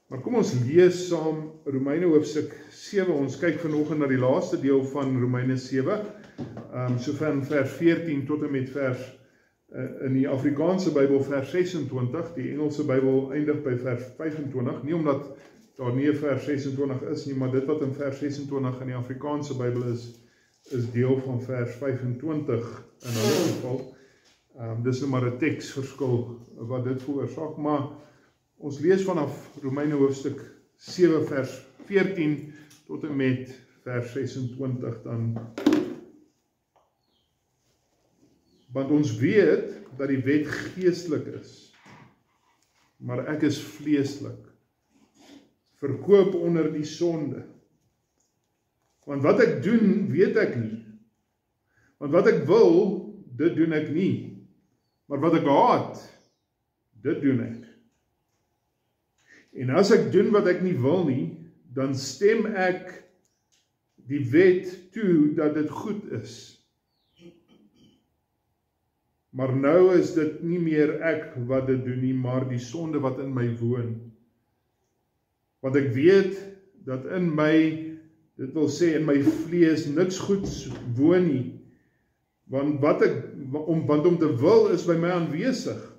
Maar kom ons lees saam Romeine hoofstuk 7. Ons kyk vanoggend na die laaste deel van Romeine 7. So van vers 14 tot en met vers in die Afrikaanse Bybel vers 26. Die Engelse Bybel eindig by vers 25. Nie omdat daar nie vers 26 is nie, maar dit wat in vers 26 in die Afrikaanse Bybel is deel van vers 25 in hulle geval. Dis nou maar 'n teksverskil wat dit veroorsaak, maar ons lees vanaf Romeine hoofstuk 7 vers 14 tot en met vers 26 dan. Want ons weet dat die wet geestelik is, maar ek is vleeslik, verkoop onder die sonde. Want wat ek doen, weet ek nie. Want wat ek wil, dit doen ek nie. Maar wat ek haat, dit doen ek. En as ek doen wat ek nie wil nie, dan stem ek die wet toe dat dit goed is. Maar nou is dit nie meer ek wat dit doen nie, maar die sonde wat in my woon. Want ek weet dat in my, dit wil sê in my vlees, niks goeds woon nie. Want om te wil is by my aanwesig.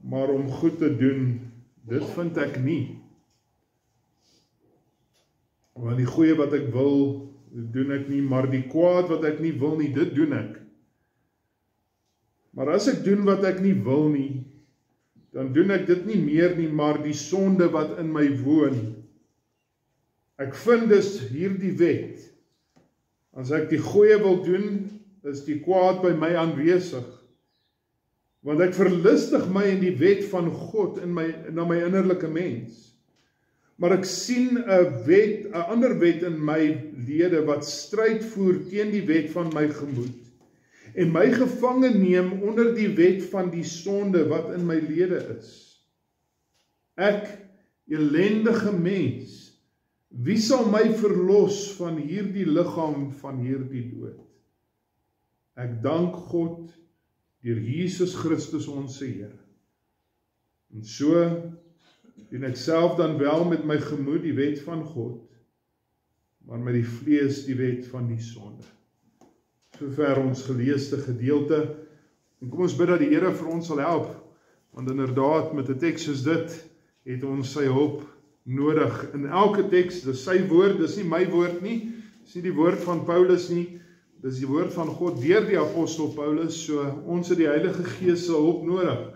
Maar om goed te doen, dit vind ek nie. Want die goeie wat ek wil, dit doen ek nie, maar die kwaad wat ek nie wil nie, dit doen ek. Maar as ek doen wat ek nie wil nie, dan doen ek dit nie meer nie, maar die sonde wat in my woon. Ek vind dus hierdie wet. As ek die goeie wil doen, is die kwaad by my aanwesig. Want ek verlustig my in die wet van God na my innerlike mens. Maar ek sien 'n ander wet in my lede wat stryd voer teen die wet van my gemoed. En my gevange neem onder die wet van die sonde wat in my lede is. Ek, elendige mens, wie sal my verlos van hierdie liggaam van hierdie dood? Ek dank God deur Jesus Christus ons Here. En so doen ek self dan wel met my gemoed die wet van God, maar met die vlees die wet van die sonde. Sover ons geleesde gedeelte. En kom ons bid dat die Here vir ons sal help, want inderdaad met 'n teks soos dit het ons sy hulp nodig. In elke teks, dis sy woord, dis nie my woord nie, dis nie die woord van Paulus nie, dis die woord van God deur die apostel Paulus, so ons het die Heilige Gees se hulp nodig,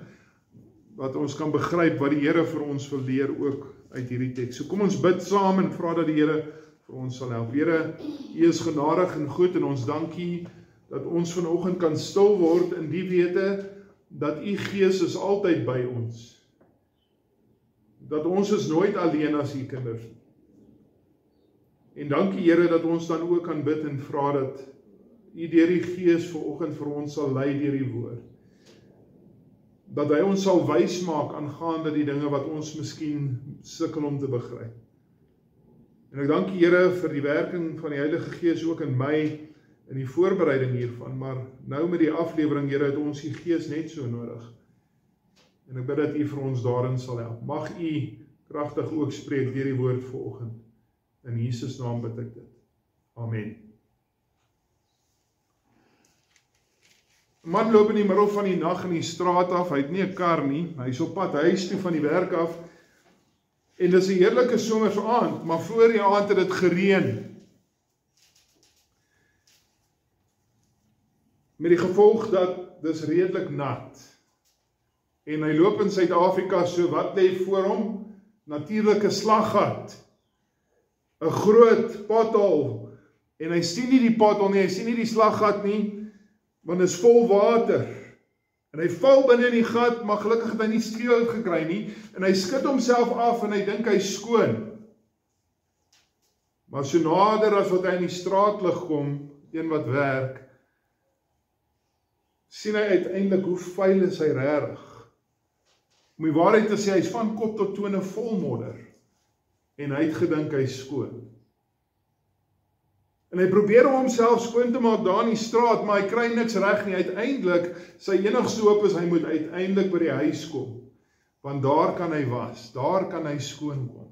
wat ons kan begryp wat die Here vir ons wil leer ook uit hierdie teks. So kom ons bid saam en vra dat die Here vir ons sal help. Here, U is genadig en goed en ons dank U dat ons vanoggend kan stil word in die wete dat U Gees is altyd by ons. Dat ons is nooit alleen as U kinders. En dankie Here dat ons dan ook kan bid en vra dat U deur die Gees vanoggend vir ons sal lei deur die woord. Dat hy ons sal wys maak aangaande die dinge wat ons miskien sukkel om te begryp. En ek dank U Here vir die werking van die Heilige Gees ook in my, in die voorbereiding hiervan, maar nou met die aflewering, Here, het ons die Gees net so nodig. En ek bid dat U vir ons daarin sal help. Mag U kragtig ook spreek deur die woord vanoggend. In Jesus naam bid ek dit. Amen. 'n Man loop in die middel van die nag in die straat af, hy het nie 'n kar nie, hy is op pad huis toe van die werk af, en dis 'n heerlike somerse aand, maar voor die aand het dit gereën. Met die gevolg dat dis redelik nat. En hy loop in Suid-Afrika, so wat lê voor hom? Natuurlike slaggat. 'n Groot pothol. En hy sien nie die pothol nie, hy sien nie die slaggat nie, want dit is vol water. En hy val binne in die gat, maar gelukkig het hy nie skielik gekry nie, en hy skud homself af en hy dink hy is skoon. Maar so nader as wat hy in die straatlig kom, een wat werk, sien hy uiteindelik hoe vuil is hy regtig. Om die waarheid te sê, hy is van kop tot tone vol modder, en hy het gedink hy is skoon. En hy probeer om homself skoon te maak daar in die straat, maar hy kry niks reg nie. Uiteindelik, sy enigste hoop is, hy moet uiteindelik by die huis kom. Want daar kan hy was, daar kan hy skoon kom.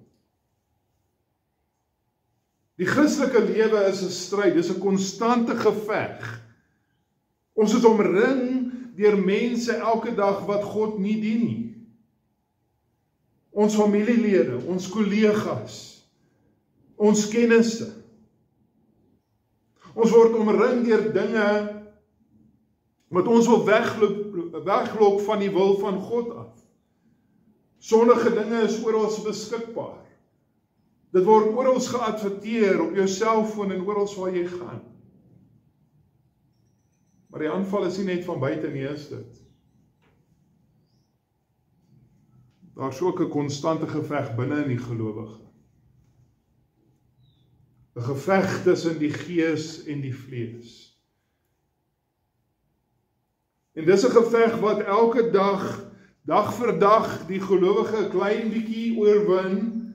Die Christelike lewe is 'n stryd, dis 'n konstante geveg. Ons is omring deur mense elke dag wat God nie dien nie. Ons familielede, ons kollegas, ons kennisse. Ons word omring deur dinge wat ons wil weglok van die wil van God af. Sonnige dinge is oral beskikbaar. Dit word oral geadverteer op jou selfoon en oral waar jy gaan. Maar die aanval is nie net van buite nie, is dit. Daar's ook 'n konstante geveg binne in die gelowige. 'n Geveg tussen die gees en die vlees. En dis 'n geveg wat elke dag vir dag die gelowige 'n klein bietjie oorwin,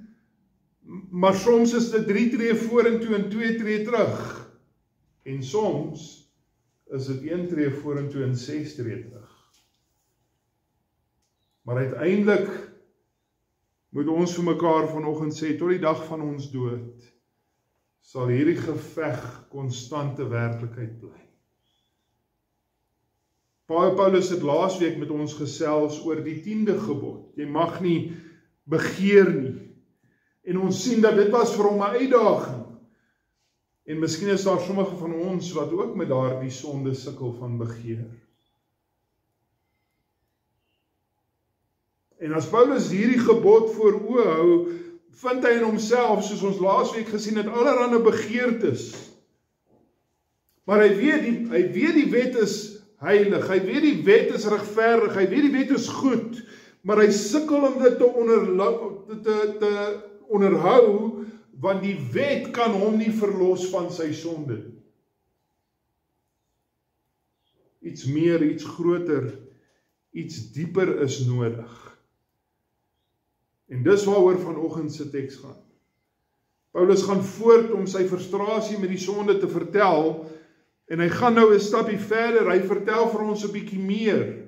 maar soms is dit 3 tree vorentoe en 2 tree terug. En soms is dit 1 tree vorentoe en 6 tree terug. Maar uiteindelik moet ons vir mekaar vanoggend sê, tot die dag van ons dood, sal hierdie geveg konstante werklikheid bly. Paulus het laasweek met ons gesels oor die 10de gebod. Jy mag nie begeer nie. En ons sien dat dit was vir hom 'n uitdaging. En miskien is daar sommige van ons wat ook met daardie sonde sukkel van begeer. En as Paulus hierdie gebod voor oë hou, vind hy in homself, soos ons laasweek gesien het, allerlei begeertes. Maar hy weet die wet is heilig, hy weet die wet is regverdig, hy weet die wet is goed, maar hy sukkel om dit te onderhou, want die wet kan hom nie verlos van sy sonde. Iets meer, iets groter, iets dieper is nodig. En dis waaroor vanoggend se teks gaan. Paulus gaan voort om sy frustrasie met die sonde te vertel, en hy gaan nou 'n stapie verder, hy vertel vir ons 'n bietjie meer.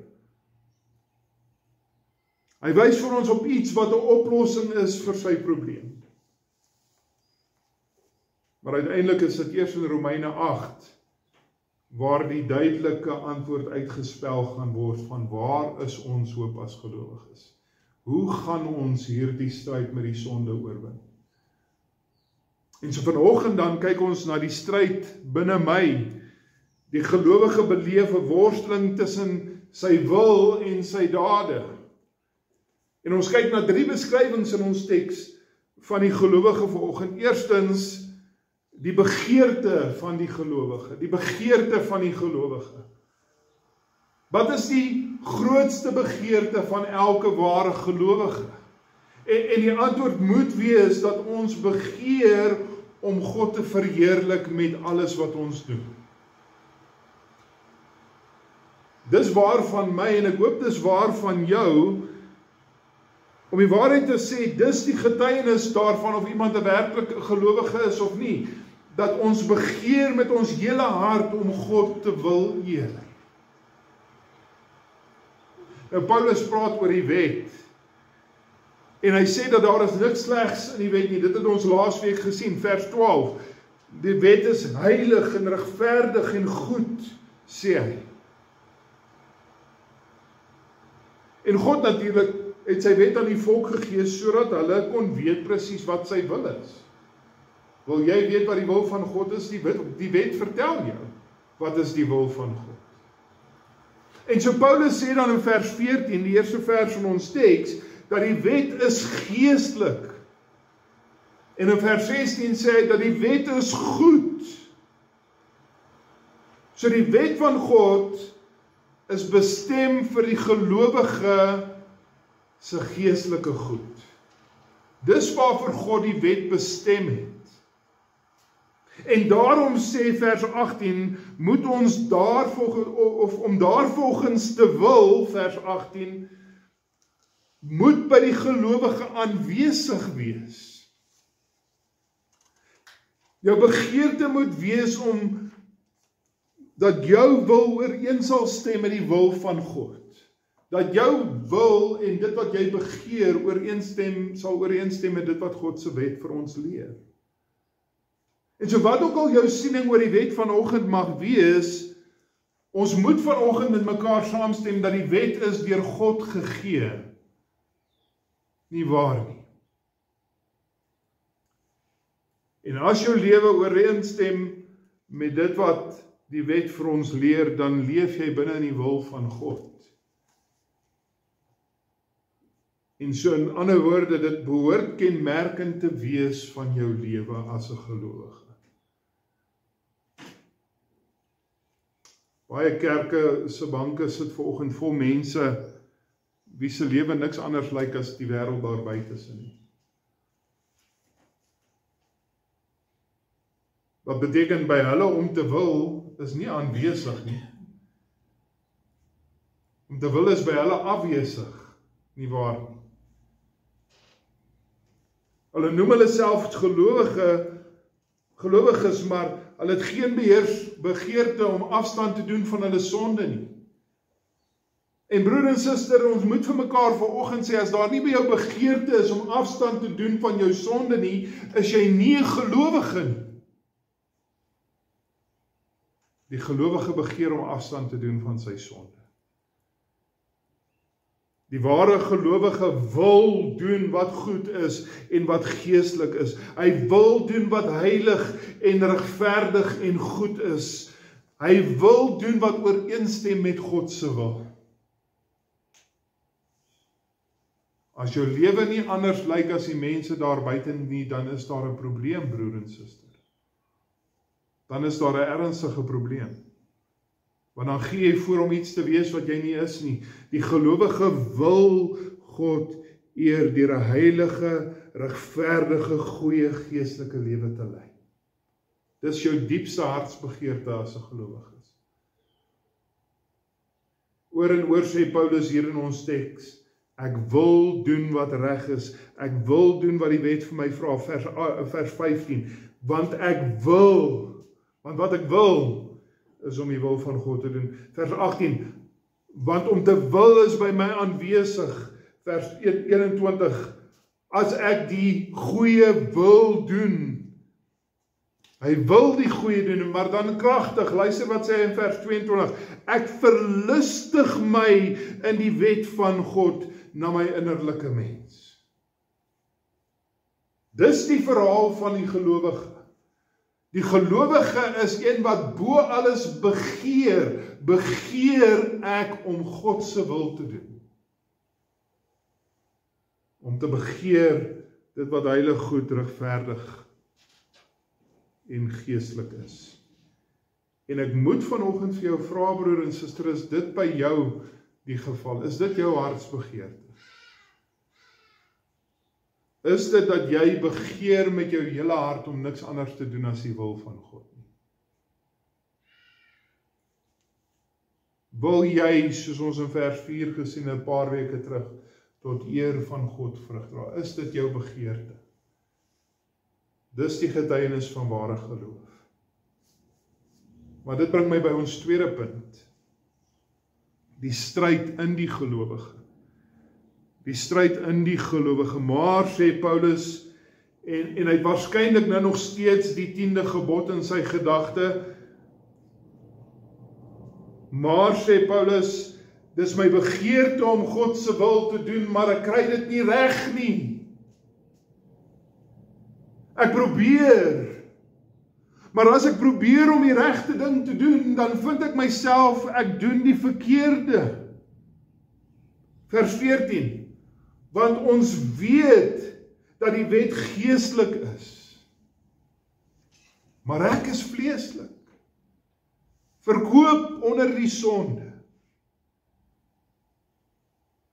Hy wys vir ons op iets wat 'n oplossing is vir sy probleem. Maar uiteindelik is dit eers in Romeine 8, waar die duidelike antwoord uitgespel gaan word van waar is ons hoop as gelowiges. Hoe gaan ons hierdie stryd met die sonde oorwin? En so vanoggend dan kyk ons na die stryd binne my. Die gelowige beleef 'n worsteling tussen sy wil en sy dade. En ons kyk na 3 beskrywings in ons teks van die gelowige vanoggend. Eerstens, die begeerte van die gelowige. Die begeerte van die gelowige. Wat is die grootste begeerte van elke ware gelowige? En die antwoord moet wees dat ons begeer om God te verheerlik met alles wat ons doen. Dis waar van my en ek hoop dis waar van jou, om die waarheid te sê, dis die getuienis daarvan of iemand 'n werklike gelowige is of nie, dat ons begeer met ons hele hart om God te wil eer. Nou Paulus praat oor die wet, en hy sê dat daar is niks slegs in die wet nie. Dit het ons laasweek gesien, vers 12. Die wet is heilig en regverdig en goed, sê hy. En God natuurlik het sy wet aan die volk gegee, sodat hulle kon weet presies wat sy wil is. Wil jy weet wat die wil van God is? Die wet vertel jou, wat is die wil van God. En so Paulus sê dan in vers 14, die eerste vers van ons teks, dat die wet is geestelik. En in vers 16 sê hy dat die wet is goed. So die wet van God is bestem vir die gelowige se geestelike goed. Dis waarvoor God die wet bestem het. En daarom sê vers 18, moet ons daarvolgens te wil, vers 18, moet by die gelowige aanwesig wees. Jou begeerte moet wees om dat jou wil ooreenstem met die wil van God. dat jou wil en dit wat jy begeer sal ooreenstem met dit wat God se wet vir ons leer. En so wat ook al jou siening oor die wet vanoggend mag wees, ons moet vanoggend met mekaar saamstem dat die wet is deur God gegee. Nie waar nie. En as jou lewe ooreenstem met dit wat die wet vir ons leer, dan leef jy binne in die wil van God. En so in ander woorde, dit behoort kenmerkend te wees van jou lewe as 'n gelowige. Baie kerke se banke sit vanoggend vol mense wie se lewe niks anders lyk as die wêreld daar buite se nie. Wat beteken by hulle om te wil is nie aanwesig nie. Om te wil is by hulle afwesig, nie waar nie. Hulle noem hulle self gelowiges, maar hulle het geen begeerte om afstand te doen van hulle sonde nie. En broer en suster, ons moet vir mekaar vanoggend sê, as daar nie by jou begeerte is om afstand te doen van jou sonde nie, is jy nie 'n gelowige nie. Die gelowige begeer om afstand te doen van sy sonde. Die ware gelowige wil doen wat goed is en wat geestelik is. Hy wil doen wat heilig en regverdig en goed is. Hy wil doen wat ooreenstem met God se wil. As jou lewe nie anders lyk as die mense daar buite nie, dan is daar 'n probleem, broer en suster. Dan is daar 'n ernstige probleem. Want dan gee jy voor om iets te wees wat jy nie is nie. Die gelowige wil God eer deur 'n heilige, regverdige, goeie geestelike lewe te lei. Dis jou diepste hartsbegeerte as 'n gelowige. Oor en oor sê Paulus hier in ons teks, ek wil doen wat reg is, ek wil doen wat die wet vir my vra, vers 15, want wat ek wil, is om die wil van God te doen. Vers 18, want om te wil is by my aanwesig. Vers 21, as ek die goeie wil doen. Hy wil die goeie doen, maar dan kragtig, luister wat sê hy in vers 22, ek verlustig my in die wet van God na my innerlike mens. Dis die verhaal van die gelowige. Die gelowige is een wat bo alles begeer ek om God se wil te doen. Om te begeer dit wat heilig, goed, regverdig en geestelik is. En ek moet vanoggend vir jou vra, broer en suster, is dit by jou die geval? Is dit jou hartsbegeerte? Is dit dat jy begeer met jou hele hart om niks anders te doen as die wil van God nie? Wil jy, soos ons in vers 4 gesien 'n paar weke terug, tot eer van God vrug dra? Is dit jou begeerte? Dis die getuienis van ware geloof. Maar dit bring my by ons tweede punt. Die stryd in die gelowige. Die stryd in die gelowige. Maar, sê Paulus, en hy het waarskynlik nou nog steeds die 10de gebod in sy gedagte. Maar, sê Paulus, dis my begeerte om God se wil te doen, maar ek kry dit nie reg nie. Ek probeer. Maar as ek probeer om die regte ding te doen, dan vind ek myself, ek doen die verkeerde. Vers 14. Want ons weet dat die wet geestelik is. Maar ek is vleeslik. Verkoop onder die sonde.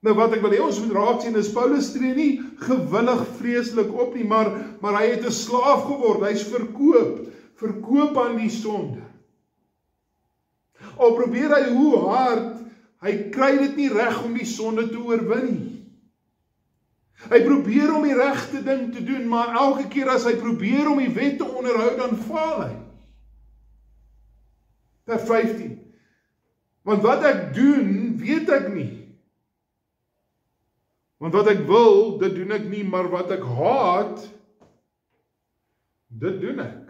Nou wat ek wil hê ons moet raak sien is, Paulus tree nie gewillig vreeslik op nie, maar hy het 'n slaaf geword, hy's verkoop aan die sonde. Al probeer hy hoe hard, hy kry dit nie reg om die sonde te oorwin nie. Hy probeer om die regte ding te doen, maar elke keer as hy probeer om die wet te onderhou, dan faal hy. Vers 15. Want wat ek doen, weet ek nie. Want wat ek wil, dit doen ek nie, maar wat ek haat, dit doen ek.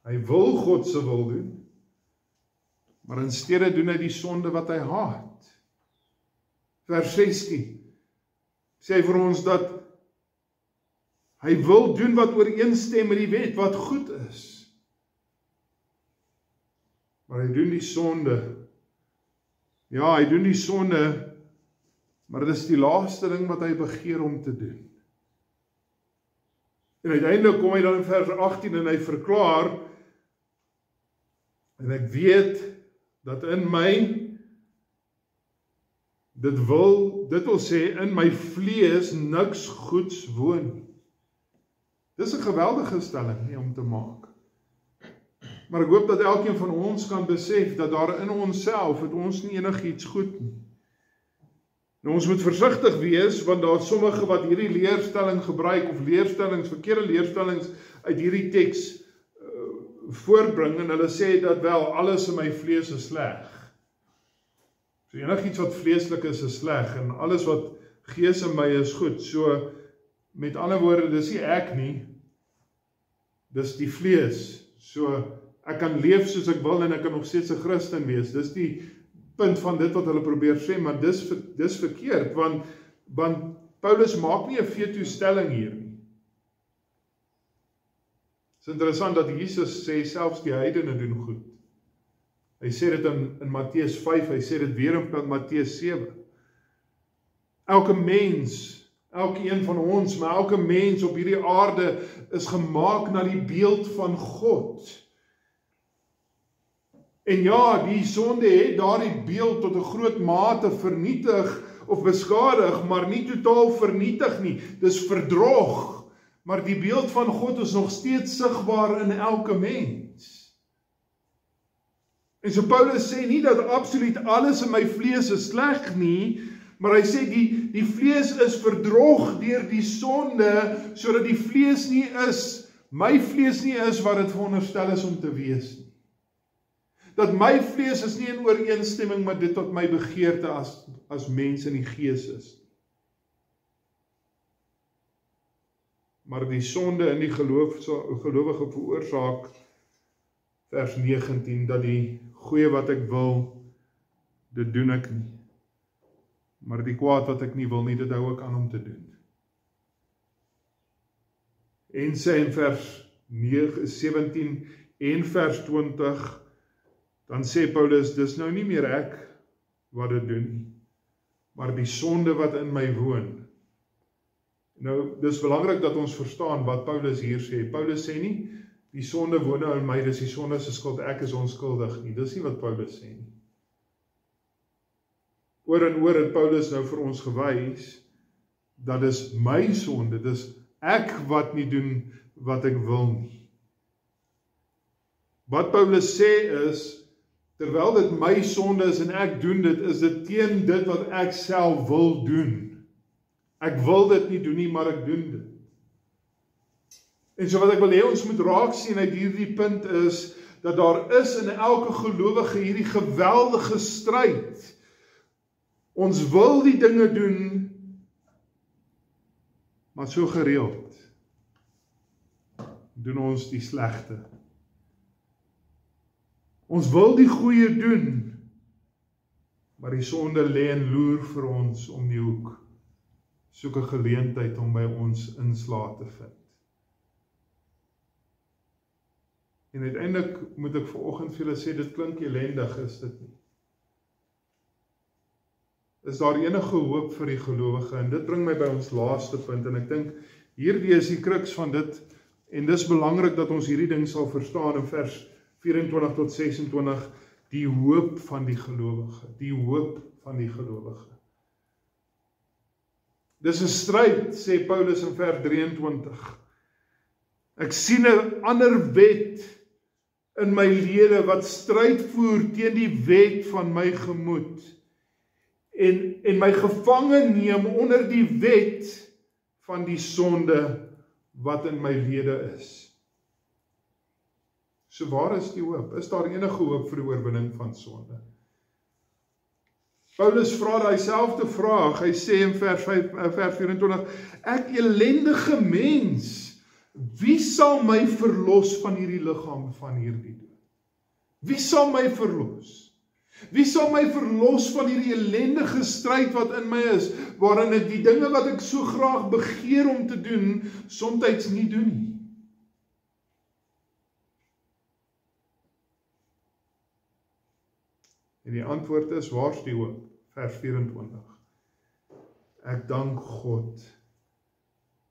Hy wil God se wil doen, maar in steede doen hy die sonde wat hy haat. Vers 16 sê hy vir ons dat hy wil doen wat ooreenstem met die wet, wat goed is. Maar hy doen die sonde. Ja, hy doen die sonde, maar dit is die laaste ding wat hy begeer om te doen. En uiteindelik kom hy dan in vers 18 en hy verklaar, en ek weet dat in my, dit wil sê, in my vlees niks goeds woon. Dis 'n geweldige stelling nie om te maak. Maar ek hoop dat elkeen van ons kan besef dat daar in onsself het ons nie enigiets goed nie. Nou ons moet versigtig wees, want daar is sommige wat hierdie leerstelling gebruik, of verkeerde leerstellings uit hierdie teks voorbring, en hulle sê dat wel, alles in my vlees is sleg. So enigiets wat vleeslik is sleg, en alles wat gees in my is goed. So, met ander woorde, dis nie ek nie, dis die vlees. So, ek kan leef soos ek wil, en ek kan nog steeds 'n Christen wees. Dis die punt van dit wat hulle probeer sê, maar dis verkeerd, want Paulus maak nie 'n veto-stelling hier nie. Het is interessant dat Jesus sê, selfs die heidene doen goed. Hy sê dit in Matteus 5, hy sê dit weer in Matteus 7. Elke mens, elke een van ons, maar elke mens op hierdie aarde is gemaak na die beeld van God. En ja, die sonde het daardie beeld tot 'n groot mate vernietig of beskadig, maar nie totaal vernietig nie. Dis verdrog. Maar die beeld van God is nog steeds sigbaar in elke mens. En so Paulus sê nie dat absoluut alles in my vlees is sleg nie, maar hy sê die vlees is verdrog deur die sonde, sodat die vlees nie is, my vlees nie is wat dit veronderstel is om te wees nie. Dat my vlees is nie in ooreenstemming met dit wat my begeerte as mens in die gees is. Maar die sonde in die gelowige veroorsaak, vers 19, dat die goeie wat ek wil, dit doen ek nie. Maar die kwaad wat ek nie wil nie, dit hou ek aan om te doen. En sê in vers 17 en vers 20, dan sê Paulus, dis nou nie meer ek wat dit doen nie, maar die sonde wat in my woon. Nou, dis belangrik dat ons verstaan wat Paulus hier sê. Paulus sê nie, die sonde woon nou in my, dis die sonde se skuld, ek is onskuldig nie. Dis nie wat Paulus sê nie. Oor en oor het Paulus nou vir ons gewys, dat is my sonde, dis ek wat nie doen wat ek wil nie. Wat Paulus sê is, terwyl dit my sonde is en ek doen dit, is dit teen dit wat ek self wil doen. Ek wil dit nie doen nie, maar ek doen dit. En so wat ek wil hê ons moet raak sien uit hierdie punt is, dat daar is in elke gelowige hierdie geweldige stryd. Ons wil die dinge doen, maar so gereeld doen ons die slegte. Ons wil die goeie doen, maar die sonde lê en loer vir ons om die hoek. Soek 'n geleentheid om by ons inslae te vind. En uiteindelik moet ek vanoggend vir julle sê, dit klink ellendig, is dit nie? Is daar enige hoop vir die gelowige? En dit bring my by ons laaste punt, en ek dink, hierdie is die kruks van dit, en dis belangrik dat ons hierdie ding sal verstaan in vers 24 tot 26, die hoop van die gelowige, die hoop van die gelowige. Dis 'n stryd, sê Paulus in vers 23. Ek sien 'n ander wet in my lede wat stryd voer teen die wet van my gemoed en my gevange neem onder die wet van die sonde wat in my lede is. So waar is die hoop? Is daar enige hoop vir die oorwinning van sonde? Paulus vra daai selfde vraag, hy sê in vers 24, ek elendige mens, wie sal my verlos van hierdie liggaam van hierdie dood? Wie sal my verlos? Wie sal my verlos van hierdie ellendige stryd wat in my is, waarin ek die dinge wat ek so graag begeer om te doen, soms nie doen nie? En die antwoord is, waar is die hoop? Vers 24. Ek dank God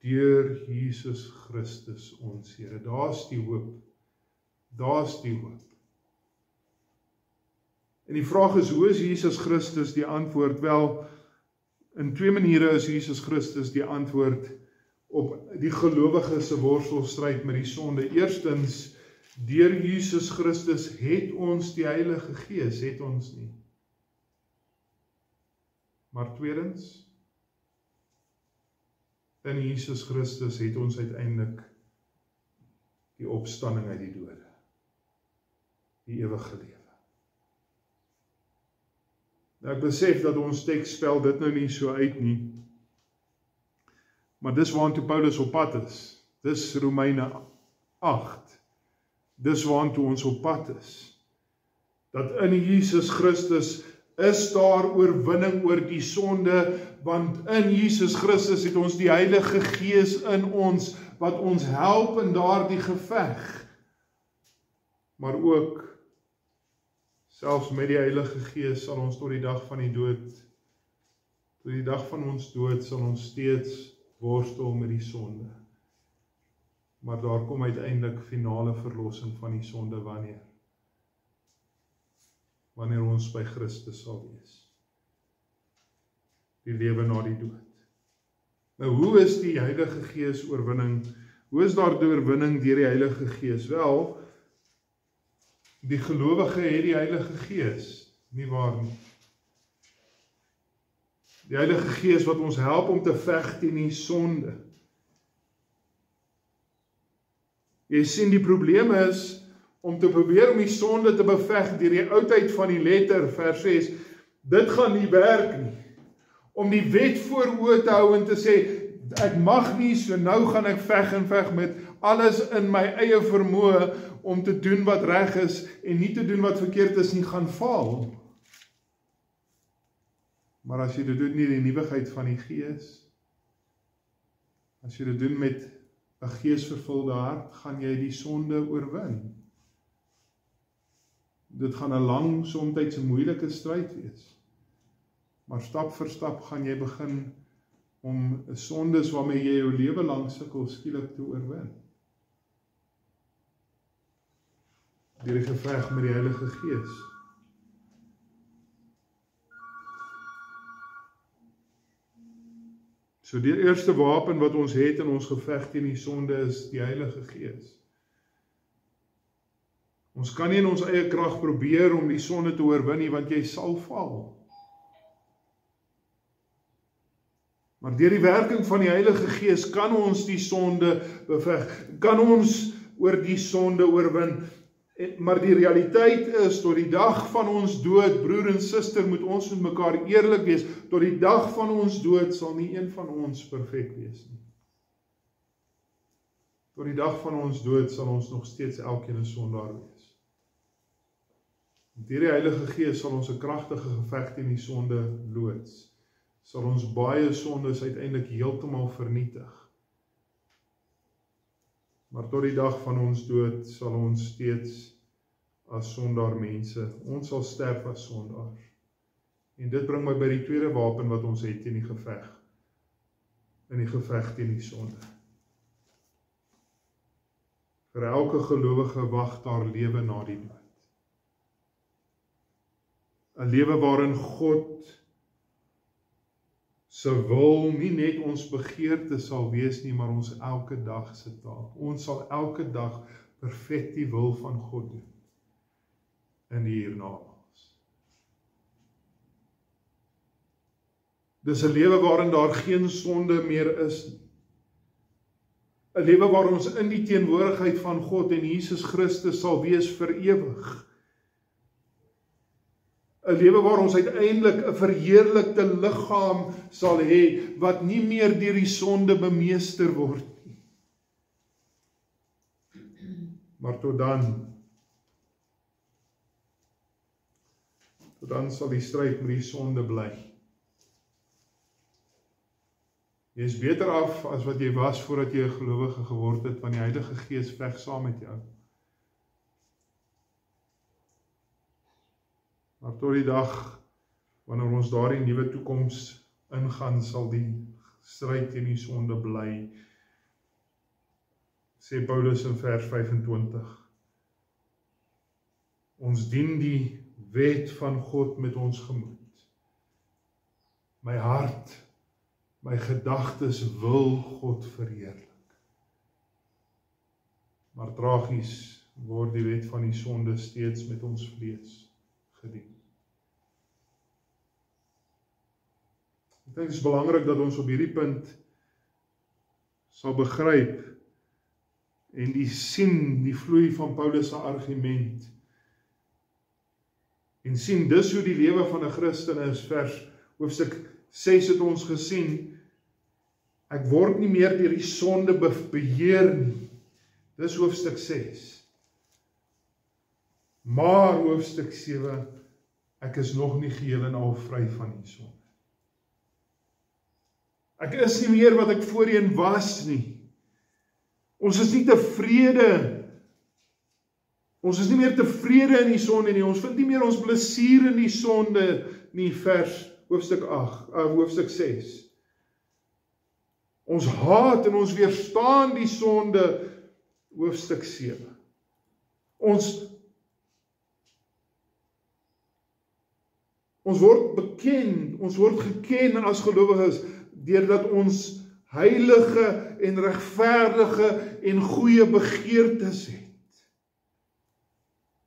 deur Jesus Christus ons Here. Daar's die hoop. Daar's die hoop. En die vraag is, hoe is Jesus Christus die antwoord? Wel, in twee maniere is Jesus Christus die antwoord op die gelowige se worstelstryd met die sonde. Eerstens, deur Jesus Christus het ons die Heilige Gees, het ons nie. Maar tweedens, in Jesus Christus het ons uiteindelik die opstanding uit die dode, die ewige lewe. Nou, ek besef dat ons teks spel dit nou nie so uit nie, maar dis waartoe Paulus op pad is. Dis Romeine 8. Dis waartoe ons op pad is. Dat in Jesus Christus is daar oorwinning oor die sonde, want in Jesus Christus het ons die Heilige Gees in ons, wat ons help in daardie geveg. Maar ook, selfs met die Heilige Gees sal ons tot die dag van die dood, tot die dag van ons dood sal ons steeds worstel met die sonde. Maar daar kom uiteindelik finale verlossing van die sonde wanneer? Wanneer ons by Christus sal wees. Die lewe na die dood. Nou, hoe is die Heilige Gees oorwinning? Hoe is daar die oorwinning deur die Heilige Gees? Wel, die gelowige het die Heilige Gees, nie waar nie. Die Heilige Gees wat ons help om te veg teen die sonde. Jy sien, die probleem is, om te probeer om die sonde te beveg deur die oudheid van die letter, vers 6, dit gaan nie werk nie. Om die wet voor oë te hou en te sê, ek mag nie, so nou gaan ek veg en veg met alles in my eie vermoë om te doen wat reg is en nie te doen wat verkeerd is nie, gaan faal. Maar as jy dit doen nie die nuwigheid van die Gees, as jy dit doen met 'n geesvervulde hart, gaan jy die sonde oorwin. Dit gaan 'n lang, soms 'n moeilike stryd wees. Maar stap vir stap gaan jy begin om sondes waarmee jy jou lewe lang sukkel skielik te oorwin. Deur die geveg met die Heilige Gees. So die eerste wapen wat ons het in ons geveg teen die sonde is die Heilige Gees. Ons kan nie in ons eie krag probeer om die sonde te oorwin nie, want jy sal val. Maar deur die werking van die Heilige Gees kan ons die sonde beveg, kan ons oor die sonde oorwin. Maar die realiteit is, tot die dag van ons dood, broer en suster, moet ons met mekaar eerlik wees, tot die dag van ons dood sal nie een van ons perfek wees nie. Tot die dag van ons dood sal ons nog steeds elkeen 'n sondaar wees. Deur die Heilige Gees sal ons 'n kragtige geveg teen die sonde loods. Sal ons baie sondes uiteindelik heeltemal vernietig. Maar tot die dag van ons dood sal ons steeds as sondaar mense, ons sal sterf as sondaars. En dit bring my by die tweede wapen wat ons het in die geveg teen die sonde. Vir elke gelowige wag daar lewe na die dood. 'n lewe waarin God se wil nie net ons begeerte sal wees nie, maar ons elke dag se taak. Ons sal elke dag perfek die wil van God doen in die hiernamaals. Dis 'n lewe waarin daar geen sonde meer is nie. 'n lewe waar ons in die teenwoordigheid van God en Jesus Christus sal wees vir ewig. 'n lewe waar ons uiteindelik 'n verheerlikte liggaam sal hê, wat nie meer deur die sonde bemeester word nie. Maar tot dan sal die stryd met die sonde bly. Jy is beter af as wat jy was voordat jy 'n gelowige geword het, want die Heilige Gees veg saam met jou. Maar tot die dag, wanneer ons daardie nuwe toekoms ingaan, sal die stryd teen die sonde bly. Sê Paulus in vers 25. Ons dien die wet van God met ons gemoed. My hart, my gedagtes wil God verheerlik. Maar tragies word die wet van die sonde steeds met ons vlees gedien. Ek dink dit is belangrik dat ons op hierdie punt sal begryp en die vloei van Paulus se argument en sien dis hoe die lewe van 'n Christen is. Hoofstuk 6 het ons gesien, ek word nie meer deur die sonde beheer nie. Dis hoofstuk 6. Maar hoofstuk 7, ek is nog nie geheel en al vry van die sonde. Ek is nie meer wat ek voorheen was nie. Ons is nie tevrede. Ons is nie meer tevrede in die sonde nie. Ons vind nie meer ons plesier in die sonde nie. Hoofstuk 6. Ons haat en ons weerstaan die sonde. Hoofstuk 7. Ons word bekend, ons word geken as gelowiges deurdat ons heilige en regverdige en goeie begeertes het.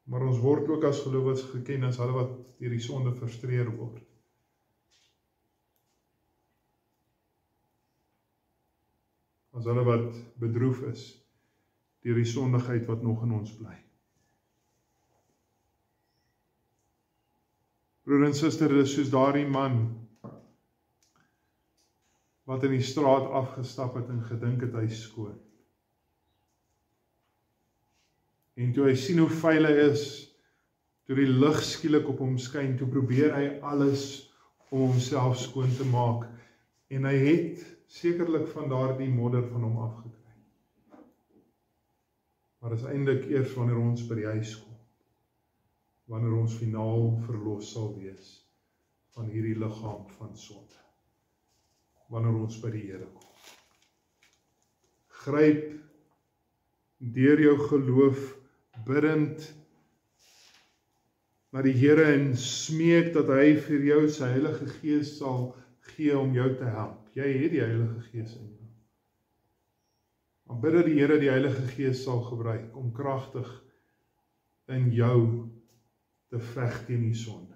Maar ons word ook as gelowiges geken as hulle wat deur die sonde frustreer word. As hulle wat bedroef is deur die sondigheid wat nog in ons bly. Broer en suster, dit is soos daardie man wat in die straat afgestap het en gedink het hy is skoon. En toe hy sien hoe vuil hy is, toe die lig skielik op hom skyn, toe probeer hy alles om homself skoon te maak. En hy het sekerlik van daardie modder van hom afgekry. Maar dit is eintlik eers wanneer ons by die huis kom, wanneer ons finaal verlos sal wees van hierdie liggaam van sonde. Wanneer ons by die Here kom. Gryp deur jou geloof bidend na die Here en smeek dat hy vir jou sy Heilige Gees sal gee om jou te help. Jy het die Heilige Gees in jou. Maar bid dat die Here die Heilige Gees sal gebruik om kragtig in jou te veg teen die sonde.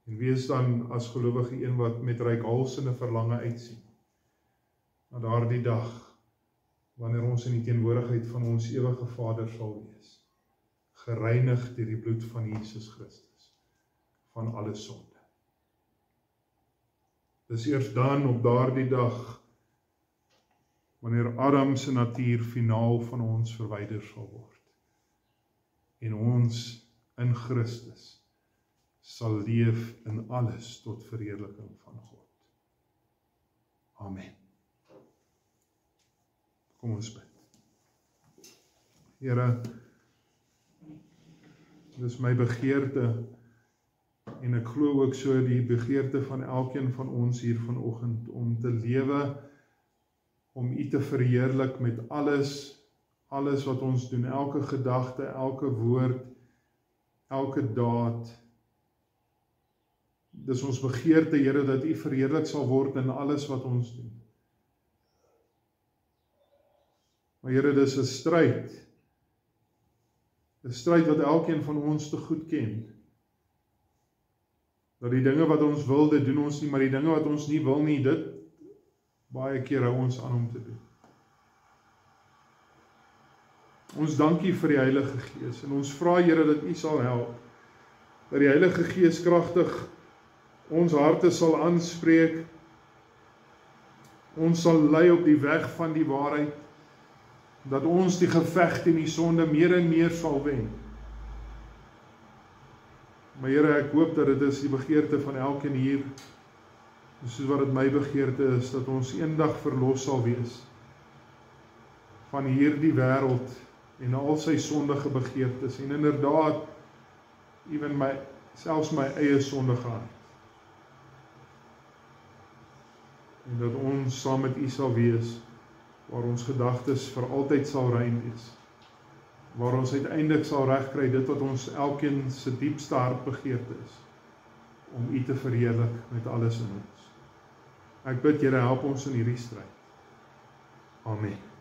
En wees dan as gelowige een wat met reikhalsende verlange uitsien na daardie dag, wanneer ons in die teenwoordigheid van ons ewige Vader sal wees, gereinig deur die bloed van Jesus Christus, van alle sonde. Dis eers dan op daardie dag, wanneer Adam se natuur finaal van ons verwyder sal word, en ons in Christus sal leef in alles tot verheerliking van God. Amen. Kom ons bid. Here, dis my begeerte, en ek glo ook so die begeerte van elkeen van ons hier vanoggend, om te lewe, om U te verheerlik met alles wat ons doen, elke gedagte, elke woord, elke daad. Dis ons begeerte, Here, dat U verheerlik sal word in alles wat ons doen. Maar Here, dis 'n stryd. 'n Stryd wat elkeen van ons te goed ken. Dat die dinge wat ons wil, dit doen ons nie, maar die dinge wat ons nie wil nie, dit baie keer hou ons aan om te doen. Ons dankie vir die Heilige Gees en ons vra Here dat U sal help, dat die Heilige Gees kragtig ons harte sal aanspreek, ons sal lei op die weg van die waarheid, dat ons die geveg teen die sonde meer en meer sal wen. Maar Here, ek hoop dat dit is die begeerte van elkeen hier, soos wat dit my begeerte is, dat ons eendag verlos sal wees van hierdie wêreld en al sy sondige begeertes, en inderdaad, selfs my eie sondige hart. En dat ons saam met U sal wees, waar ons gedagtes vir altyd sal rein wees, waar ons uiteindelik sal regkry dit wat ons elkeen se diepste hartbegeerte is, om U te verheerlik met alles in ons. Ek bid, Here, help ons in hierdie stryd. Amen.